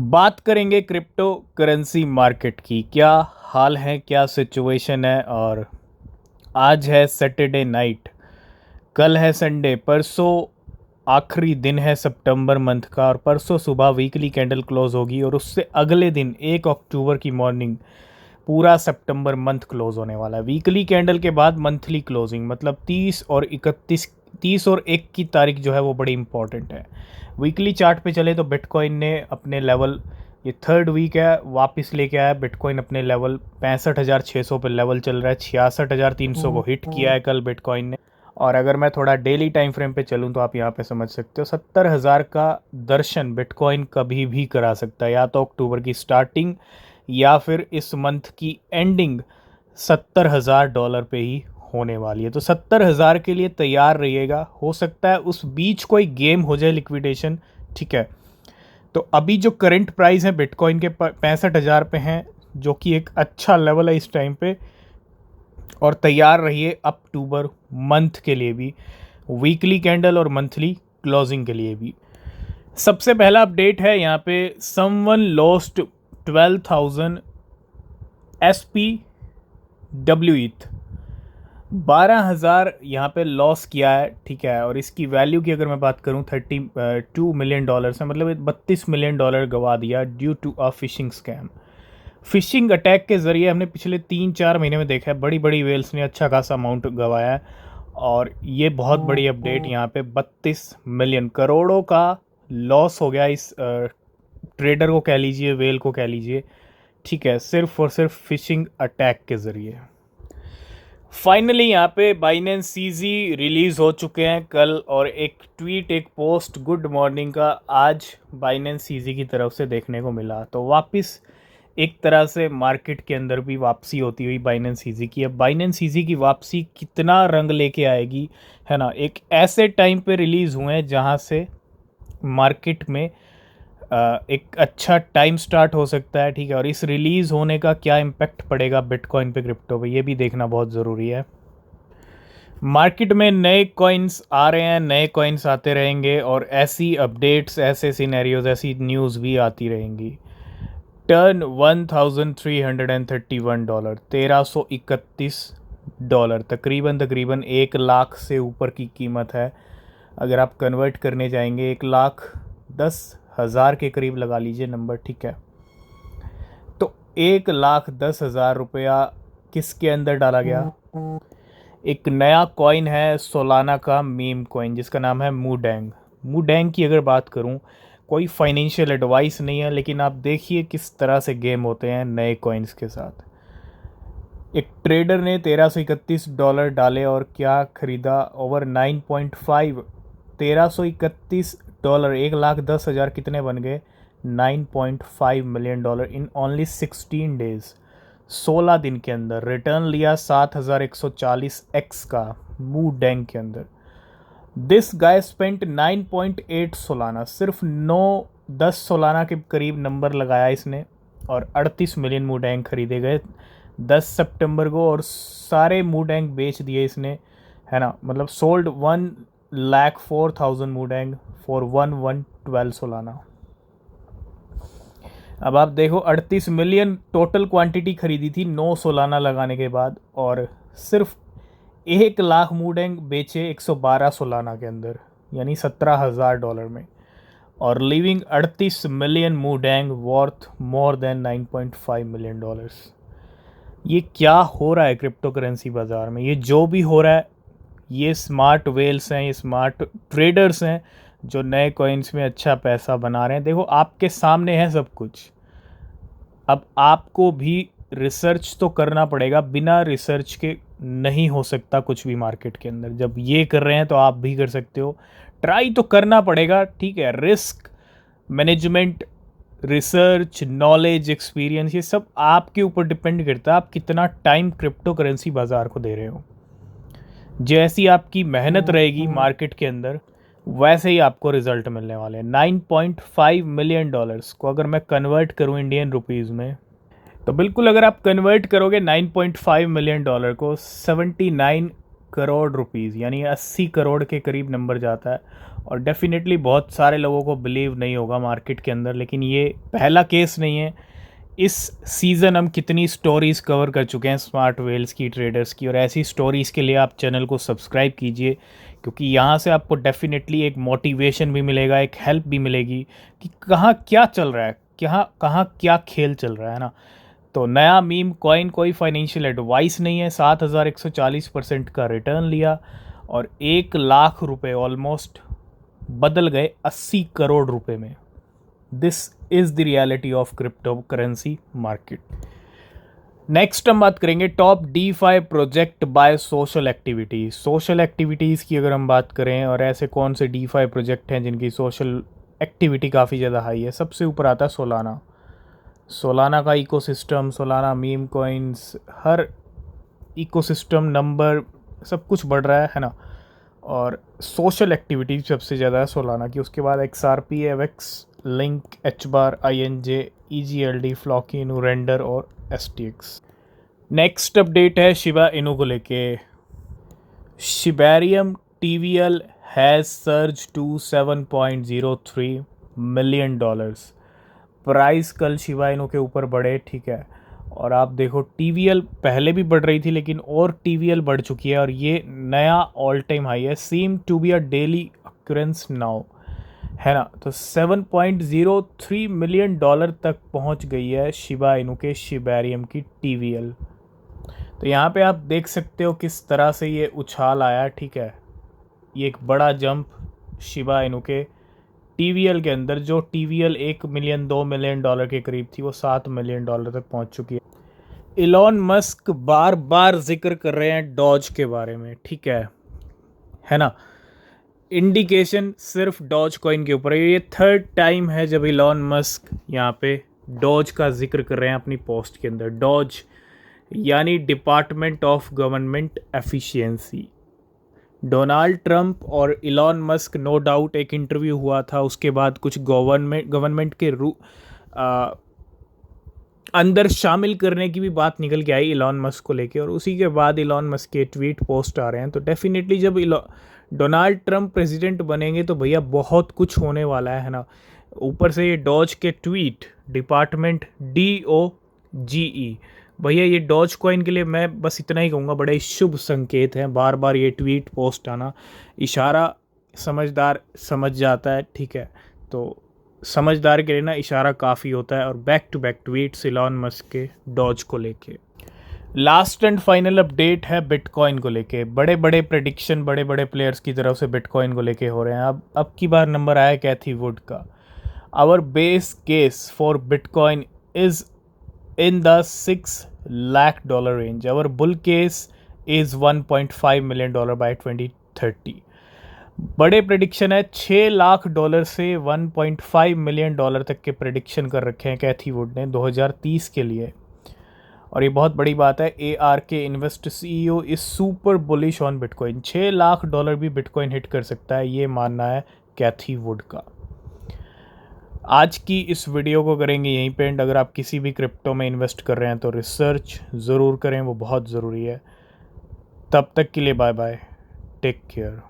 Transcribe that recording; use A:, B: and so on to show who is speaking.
A: बात करेंगे crypto currency market की। क्या हाल है, क्या सिचुएशन है। और आज है सैटरडे नाइट, कल है संडे, परसों आखिरी दिन है सितंबर मंथ का, और परसों सुबह वीकली कैंडल क्लोज होगी और उससे अगले दिन 1 अक्टूबर की मॉर्निंग पूरा सितंबर मंथ क्लोज होने वाला है। वीकली कैंडल के बाद मंथली क्लोजिंग, मतलब 30 और 1 की तारीख जो है वो बड़ी इंपॉर्टेंट है। वीकली चार्ट पे चले तो बिटकॉइन ने अपने लेवल, ये थर्ड वीक है, वापस लेके आया बिटकॉइन अपने लेवल 65,600 पे लेवल चल रहा है। 66,300 को हिट किया है कल बिटकॉइन ने। और अगर मैं थोड़ा डेली टाइम फ्रेम पे चलूँ तो आप यहाँ पे समझ सकते हो 70,000 का दर्शन बिटकॉइन कभी भी करा सकता है, या तो अक्टूबर की स्टार्टिंग या फिर इस मंथ की एंडिंग $70,000 पे ही होने वाली है। तो 70,000 के लिए तैयार रहिएगा। हो सकता है उस बीच कोई गेम हो जाए, लिक्विडेशन, ठीक है। तो अभी जो करंट प्राइस है बिटकॉइन के 65,000 पे हैं, जो कि एक अच्छा लेवल है इस टाइम पे। और तैयार रहिए अक्टूबर मंथ के लिए भी, वीकली कैंडल और मंथली क्लोजिंग के लिए भी। सबसे पहला अपडेट है यहाँ पे, समवन लॉस्ट 12,000 SPWETH, 12,000 यहाँ पे लॉस किया है, ठीक है। और इसकी वैल्यू की अगर मैं बात करूँ $32 मिलियन है, मतलब $32 मिलियन गवा दिया due to a phishing scam. Phishing attack के ज़रिए हमने पिछले 3-4 महीने में देखा है बड़ी बड़ी वेल्स ने अच्छा खासा अमाउंट गंवाया है। और ये बहुत बड़ी अपडेट यहाँ पे 32 मिलियन करोड़ों का लॉस हो गया इस ट्रेडर को कह लीजिए, वेल को कह लीजिए, ठीक है, सिर्फ और सिर्फ फिशिंग अटैक के ज़रिए। फाइनली यहाँ पे बाइनेंस सीजी रिलीज हो चुके हैं कल, और एक ट्वीट, एक पोस्ट गुड मॉर्निंग का आज बाइनेंस सीजी की तरफ से देखने को मिला। तो वापस एक तरह से मार्केट के अंदर भी वापसी होती हुई बाइनेंस सीजी की। अब बाइनेंस सीजी की वापसी कितना रंग लेके आएगी, है ना। एक ऐसे टाइम पे रिलीज़ हुए हैं जहाँ से मार्केट में एक अच्छा टाइम स्टार्ट हो सकता है, ठीक है। और इस रिलीज़ होने का क्या इम्पैक्ट पड़ेगा बिटकॉइन पे, क्रिप्टो पे, ये भी देखना बहुत ज़रूरी है। मार्केट में नए कॉइन्स आ रहे हैं, नए कॉइन्स आते रहेंगे, और ऐसी अपडेट्स, ऐसे सिनेरियोज, ऐसी न्यूज़ भी आती रहेंगी। टर्न $1,331, $1,331, तकरीबन 1 लाख से ऊपर की कीमत है। अगर आप कन्वर्ट करने जाएंगे 1,10,000 के करीब लगा लीजिए नंबर, ठीक है। तो 1,10,000 रुपया किसके अंदर डाला गया? एक नया कॉइन है सोलाना का मीम कॉइन, जिसका नाम है मूडेंग। मूडेंग की अगर बात करूं, कोई फाइनेंशियल एडवाइस नहीं है, लेकिन आप देखिए किस तरह से गेम होते हैं नए कॉइन्स के साथ। एक ट्रेडर ने $1,331 डाले और क्या खरीदा? ओवर 9.5, $1,331, 1,10,000 कितने बन गए? $9.5 मिलियन इन ओनली 16 डेज, 16 दिन के अंदर। रिटर्न लिया 7,140x का मूडेंग के अंदर। दिस गाय स्पेंट 9.8 सोलाना, सिर्फ 9-10 सोलाना के करीब नंबर लगाया इसने, और 38 मिलियन मूडेंग खरीदे गए 10 सितंबर को, और सारे मूडेंग बेच दिए इसने, है ना। मतलब सोल्ड 1,04,000 मूडेंग फॉर 1,112 सोलाना। अब आप देखो 38 मिलियन टोटल क्वांटिटी खरीदी थी 9 सोलाना लगाने के बाद, और सिर्फ 1 लाख मूडेंग बेचे 112 सोलाना के अंदर, यानी $17,000 में। और living 38 million Moodeng worth more than $9.5 million. ये क्या हो रहा है क्रिप्टो करेंसी बाज़ार में? ये जो भी हो रहा है, ये स्मार्ट वेल्स हैं, ये स्मार्ट ट्रेडर्स हैं जो नए कॉइन्स में अच्छा पैसा बना रहे हैं। देखो आपके सामने है सब कुछ। अब आपको भी रिसर्च तो करना पड़ेगा, बिना रिसर्च के नहीं हो सकता कुछ भी मार्केट के अंदर। जब ये कर रहे हैं तो आप भी कर सकते हो, ट्राई तो करना पड़ेगा, ठीक है। Risk management, research, knowledge, experience, ये सब आपके ऊपर डिपेंड करता है आप कितना टाइम क्रिप्टो करेंसी बाज़ार को दे रहे हो। जैसी आपकी मेहनत रहेगी मार्केट के अंदर, वैसे ही आपको रिजल्ट मिलने वाले हैं। $9.5 मिलियन को अगर मैं कन्वर्ट करूं इंडियन रुपीज़ में, तो बिल्कुल अगर आप कन्वर्ट करोगे $9.5 मिलियन को 79 करोड़ रुपीज़, यानी 80 करोड़ के करीब नंबर जाता है। और डेफिनेटली बहुत सारे लोगों को बिलीव नहीं होगा मार्केट के अंदर, लेकिन ये पहला केस नहीं है। इस सीज़न हम कितनी स्टोरीज़ कवर कर चुके हैं स्मार्ट वेल्स की, ट्रेडर्स की, और ऐसी स्टोरीज़ के लिए आप चैनल को सब्सक्राइब कीजिए, क्योंकि यहाँ से आपको डेफिनेटली एक मोटिवेशन भी मिलेगा, एक हेल्प भी मिलेगी कि कहाँ क्या चल रहा है, कहाँ क्या खेल चल रहा है ना। तो नया मीम कॉइन कोई फाइनेंशियल एडवाइस नहीं है। 7,140% का रिटर्न लिया और 1 लाख रुपए ऑलमोस्ट बदल गए 80 करोड़ रुपए में। This is the reality of crypto currency market. Next हम बात करेंगे top DeFi project by social activities. Social activities की अगर हम बात करें और ऐसे कौन से DeFi प्रोजेक्ट हैं जिनकी सोशल एक्टिविटी काफ़ी ज़्यादा हाई है, सबसे ऊपर आता है सोलाना का इकोसिस्टम, सोलाना मीम कॉइन्स, हर इकोसिस्टम नंबर सब कुछ बढ़ रहा है ना। और सोशल एक्टिविटी सबसे ज़्यादा है सोलाना की। उसके बाद XRP, AVAX, link, HBAR, INJ, EGLD, Floki Inu, Render और STX। नेक्स्ट अपडेट है शिबा इनू को लेके। Shibarium TVL has surge to $7.03 million. Price कल शिबा इनू के ऊपर बढ़े, ठीक है। और आप देखो TVL पहले भी बढ़ रही थी, लेकिन और TVL बढ़ चुकी है और ये नया ऑल टाइम हाई है। Seem to be a daily occurrence now, है ना। तो $7.03 मिलियन तक पहुंच गई है शिबा इनू के शिबेरियम की TVL। तो यहाँ पे आप देख सकते हो किस तरह से ये उछाल आया, ठीक है। ये एक बड़ा जंप शिबा इनू के TVL के अंदर, जो TVL 1 मिलियन $2 मिलियन के करीब थी, वो $7 मिलियन तक पहुंच चुकी है। इलॉन मस्क बार बार जिक्र कर रहे हैं डॉज के बारे में, ठीक है ना। इंडिकेशन सिर्फ डॉज कॉइन के ऊपर है। ये थर्ड टाइम है जब इलॉन मस्क यहाँ पे डॉज का जिक्र कर रहे हैं अपनी पोस्ट के अंदर। डॉज यानी department of government efficiency. Donald Trump और इलॉन मस्क नो डाउट एक इंटरव्यू हुआ था, उसके बाद कुछ गवर्नमेंट के अंदर शामिल करने की भी बात निकल के आई इलॉन मस्क को लेके, और उसी के बाद इलॉन मस्क के ट्वीट पोस्ट आ रहे हैं। तो डेफिनेटली जब डोनाल्ड ट्रंप प्रेसिडेंट बनेंगे तो भैया बहुत कुछ होने वाला है ना। ऊपर से ये डॉज के ट्वीट, डिपार्टमेंट DOGE, भैया ये डॉज कॉइन के लिए मैं बस इतना ही कहूँगा, बड़े शुभ संकेत हैं। बार बार ये ट्वीट पोस्ट आना, इशारा समझदार समझ जाता है, ठीक है। तो समझदार के लिए ना इशारा काफ़ी होता है। और back to back tweets Elon Musk के डॉज को लेके। लास्ट एंड फाइनल अपडेट है बिटकॉइन को लेके। बड़े बड़े प्रेडिक्शन बड़े बड़े प्लेयर्स की तरफ से बिटकॉइन को लेके हो रहे हैं। अब की बार नंबर आया कैथी वुड का। Our base case for bitcoin is in the $6 lakh range. Our bull case is $1.5 million by 2030. बड़े प्रेडिक्शन है, $6 लाख से $1.5 मिलियन तक के प्रेडिक्शन कर रखे हैं कैथी वुड ने 2030 के लिए। और ये बहुत बड़ी बात है। ARK invest CEO is super bullish on bitcoin. $6 lakh भी बिटकॉइन हिट कर सकता है, ये मानना है कैथी वुड का। आज की इस वीडियो को करेंगे यहीं पे एंड। अगर आप किसी भी क्रिप्टो में इन्वेस्ट कर रहे हैं तो रिसर्च ज़रूर करें, वो बहुत ज़रूरी है। तब तक के लिए बाय बाय, टेक केयर।